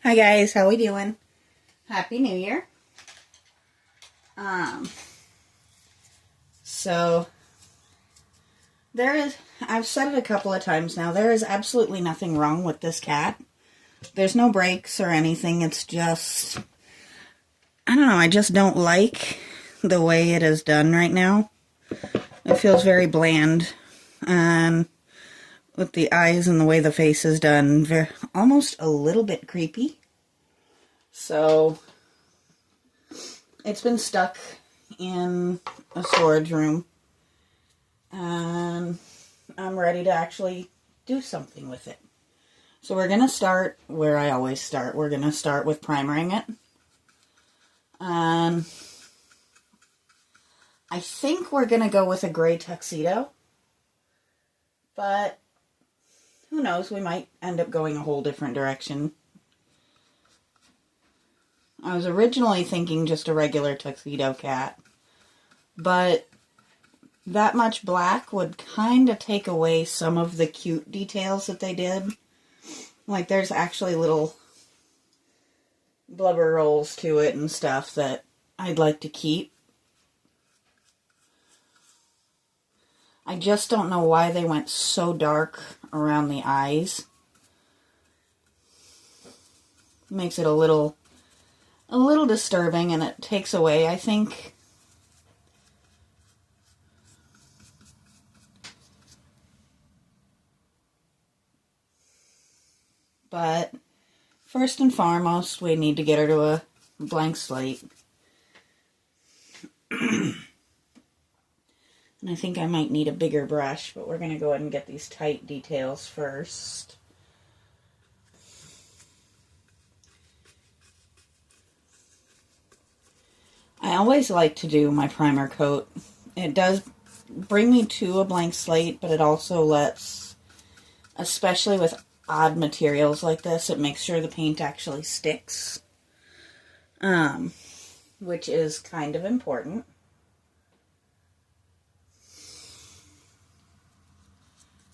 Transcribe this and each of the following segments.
Hi guys, how we doing? Happy New Year. Um, so I've said it a couple of times now, there is absolutely nothing wrong with this cat. There's no breaks or anything, it's just, I don't know, I just don't like the way it is done right now. It feels very bland, and with the eyes and the way the face is done, almost a little bit creepy. So it's been stuck in a storage room, and I'm ready to actually do something with it. So we're going to start where I always start. We're going to start with primering it. And I think we're going to go with a gray tuxedo. But who knows, we might end up going a whole different direction. I was originally thinking just a regular tuxedo cat, but that much black would kind of take away some of the cute details that they did. Like, there's actually little blubber rolls to it and stuff that I'd like to keep. I just don't know why they went so dark around the eyes. Makes it a little disturbing, and it takes away, I think, but first and foremost, we need to get her to a blank slate. And I think I might need a bigger brush, but we're going to go ahead and get these tight details first. I always like to do my primer coat. It does bring me to a blank slate, but it also lets, especially with odd materials like this, it makes sure the paint actually sticks, which is kind of important.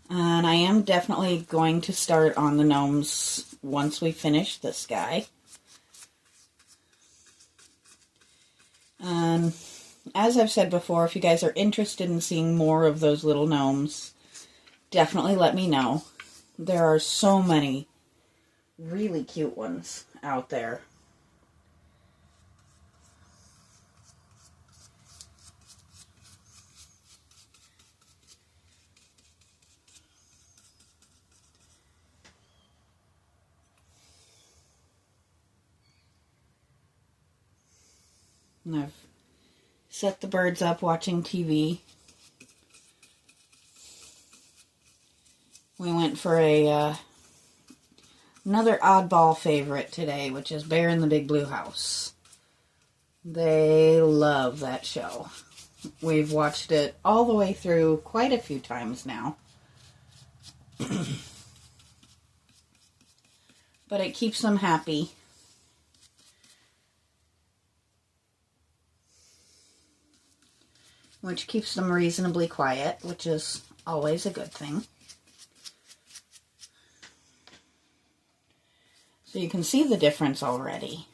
And I am definitely going to start on the gnomes once we finish this guy. And as I've said before, if you guys are interested in seeing more of those little gnomes, definitely let me know. There are so many really cute ones out there. And I've set the birds up watching TV. We went for another oddball favorite today, which is Bear in the Big Blue House. They love that show. We've watched it all the way through quite a few times now. But it keeps them happy. Which keeps them reasonably quiet, which is always a good thing. So you can see the difference already.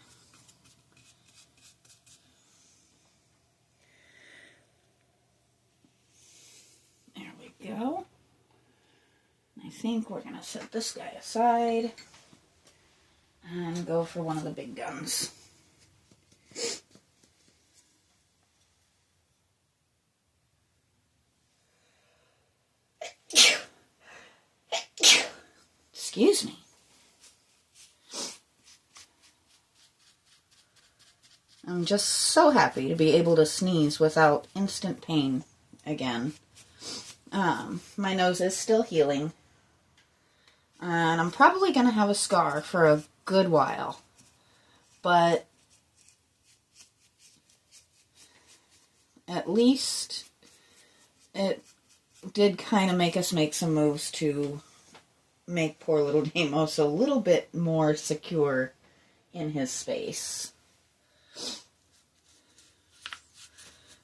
There we go. I think we're going to set this guy aside and go for one of the big guns. Excuse me. I'm just so happy to be able to sneeze without instant pain again. My nose is still healing. And I'm probably going to have a scar for a good while. But at least it did kind of make us make some moves to make poor little Deimos a little bit more secure in his space.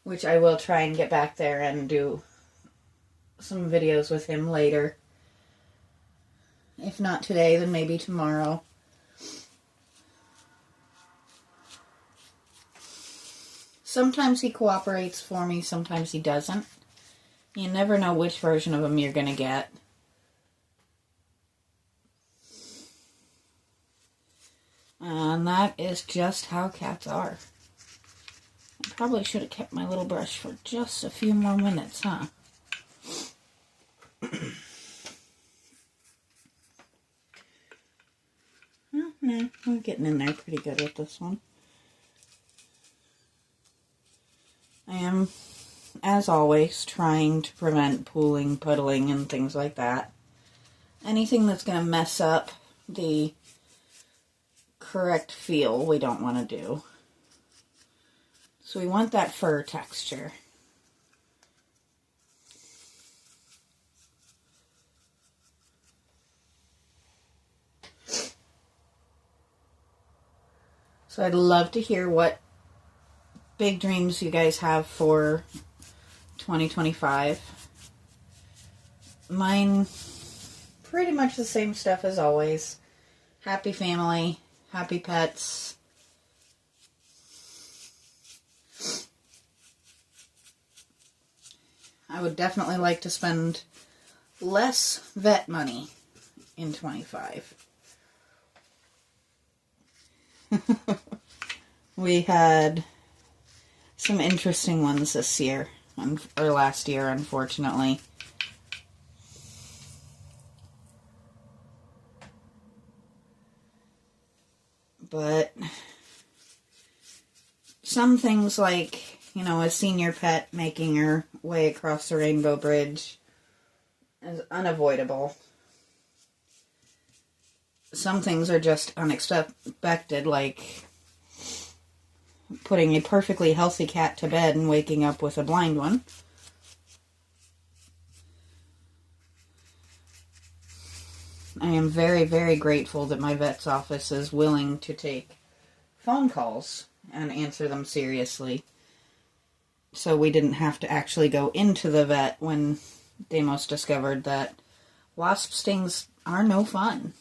Which I will try and get back there and do some videos with him later. If not today, then maybe tomorrow. Sometimes he cooperates for me, sometimes he doesn't. You never know which version of him you're going to get. And that is just how cats are. I probably should have kept my little brush for just a few more minutes, huh? Well, no, we're getting in there pretty good with this one. I am, as always, trying to prevent pooling, puddling, and things like that. Anything that's going to mess up the correct feel, we don't want to do. So we want that fur texture. So I'd love to hear what big dreams you guys have for 2025. Mine, pretty much the same stuff as always. Happy family, happy pets. I would definitely like to spend less vet money in 25. We had some interesting ones this year, or last year, unfortunately. But some things like, you know, a senior pet making her way across the Rainbow Bridge is unavoidable. Some things are just unexpected, like putting a perfectly healthy cat to bed and waking up with a blind one. I am very, very grateful that my vet's office is willing to take phone calls and answer them seriously. So we didn't have to actually go into the vet when Deimos discovered that wasp stings are no fun.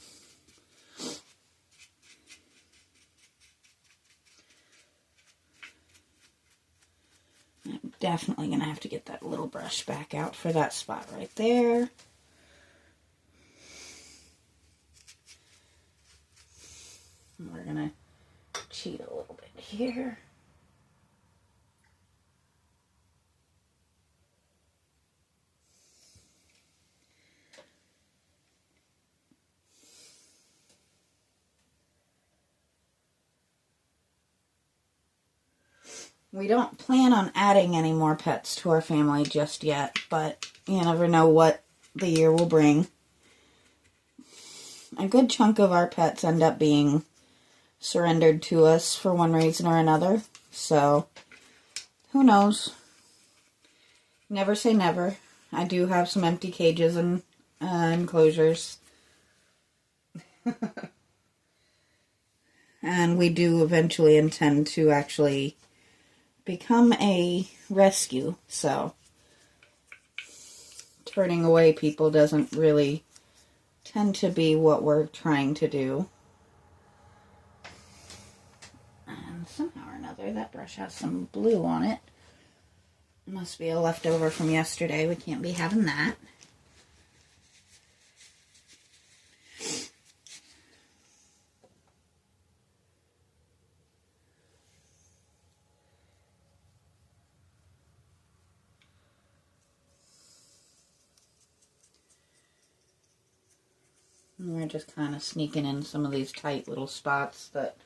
I'm definitely going to have to get that little brush back out for that spot right there. We're going to cheat a little bit here. We don't plan on adding any more pets to our family just yet, but you never know what the year will bring. A good chunk of our pets end up being surrendered to us for one reason or another, so who knows? Never say never. I do have some empty cages and enclosures. And we do eventually intend to actually become a rescue, so turning away people doesn't really tend to be what we're trying to do. And somehow or another, that brush has some blue on it. Must be a leftover from yesterday. We can't be having that. And we're just kind of sneaking in some of these tight little spots that,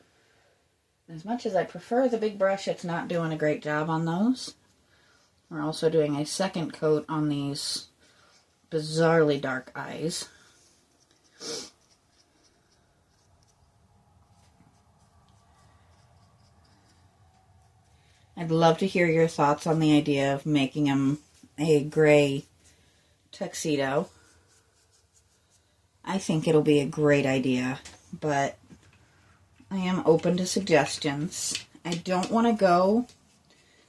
as much as I prefer the big brush, it's not doing a great job on those. We're also doing a second coat on these bizarrely dark eyes. I'd love to hear your thoughts on the idea of making him a gray tuxedo. I think it'll be a great idea, but I am open to suggestions. I don't want to go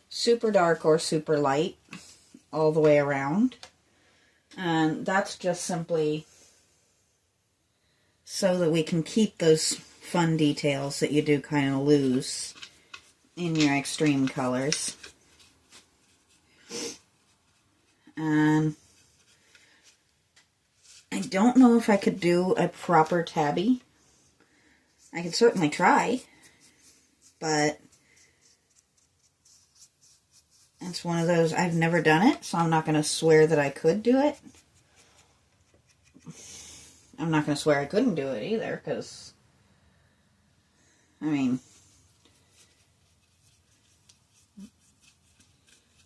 super dark or super light all the way around. And that's just simply so that we can keep those fun details that you do kind of lose in your extreme colors. And I don't know if I could do a proper tabby. I could certainly try, but it's one of those, I've never done it, so I'm not going to swear that I could do it. I'm not going to swear I couldn't do it either, because, I mean,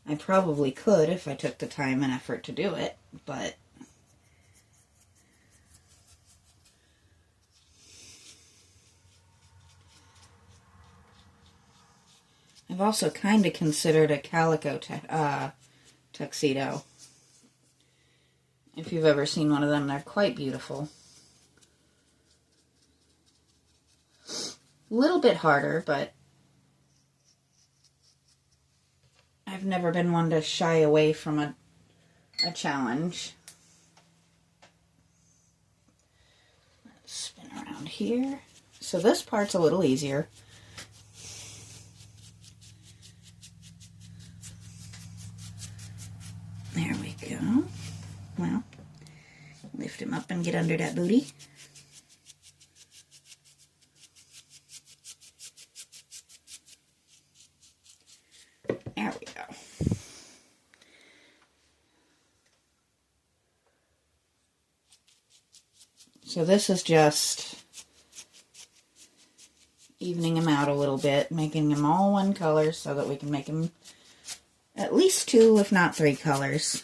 I probably could if I took the time and effort to do it, but I've also kind of considered a calico tuxedo. If you've ever seen one of them, they're quite beautiful. A little bit harder, but I've never been one to shy away from a challenge. Let's spin around here. So this part's a little easier. There we go. Well, lift him up and get under that booty. There we go. So this is just evening them out a little bit, making them all one color so that we can make them at least 2, if not 3 colors.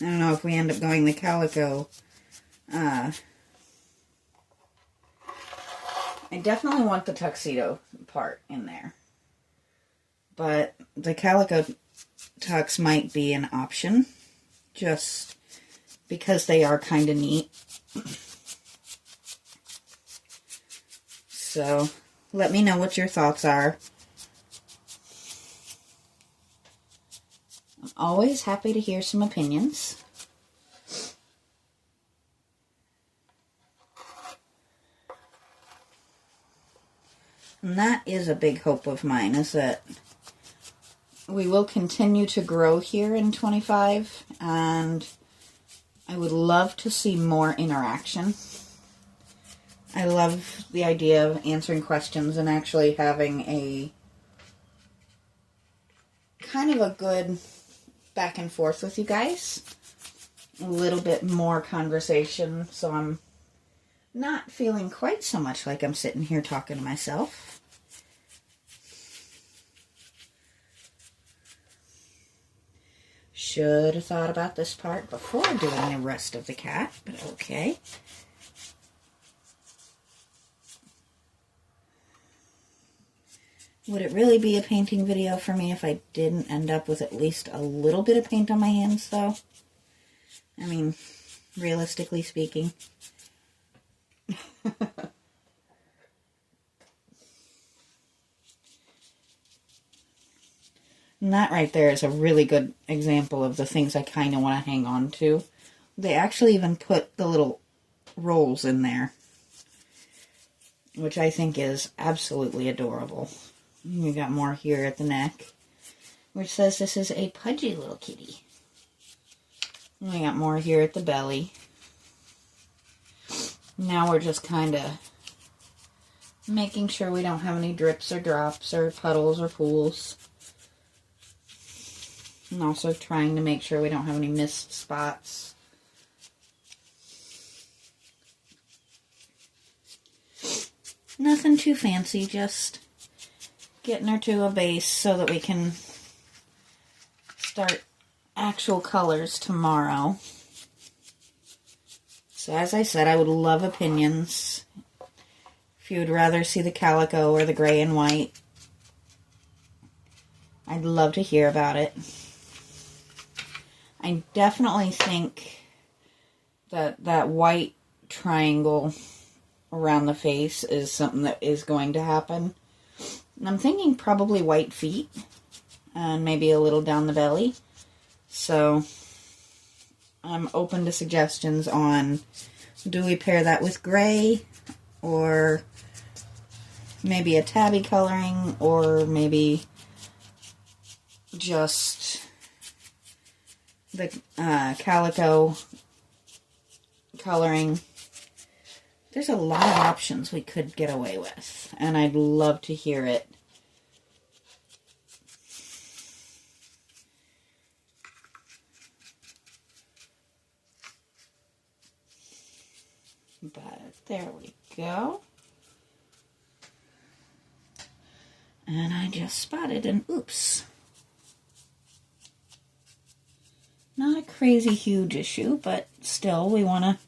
I don't know if we end up going the calico. I definitely want the tuxedo part in there. But the calico tux might be an option, just because they are kind of neat. So, let me know what your thoughts are. I'm always happy to hear some opinions. And that is a big hope of mine, is that we will continue to grow here in 25, and I would love to see more interaction. I love the idea of answering questions and actually having a kind of a good back and forth with you guys. A little bit more conversation, so I'm not feeling quite so much like I'm sitting here talking to myself. Should have thought about this part before doing the rest of the cat, but okay. Would it really be a painting video for me if I didn't end up with at least a little bit of paint on my hands, though? I mean, realistically speaking. And that right there is a really good example of the things I kind of want to hang on to. They actually even put the little rolls in there, which I think is absolutely adorable. You got more here at the neck, which says this is a pudgy little kitty. And we got more here at the belly. Now we're just kind of making sure we don't have any drips or drops or puddles or pools. And also trying to make sure we don't have any missed spots. Nothing too fancy, just getting her to a base so that we can start actual colors tomorrow. So as I said, I would love opinions. If you would rather see the calico or the gray and white, I'd love to hear about it. I definitely think that that white triangle around the face is something that is going to happen. And I'm thinking probably white feet and maybe a little down the belly. So I'm open to suggestions on, do we pair that with gray, or maybe a tabby coloring, or maybe just the calico coloring. There's a lot of options we could get away with, and I'd love to hear it. But there we go. And I just spotted an oops. Not a crazy huge issue, but still we want to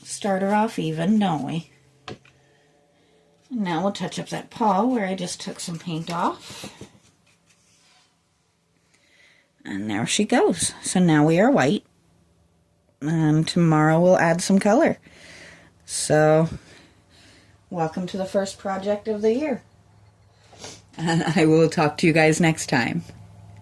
start her off even, don't we? And now we'll touch up that paw where I just took some paint off. And there she goes. So now we are white. And tomorrow we'll add some color. So, welcome to the first project of the year. And I will talk to you guys next time.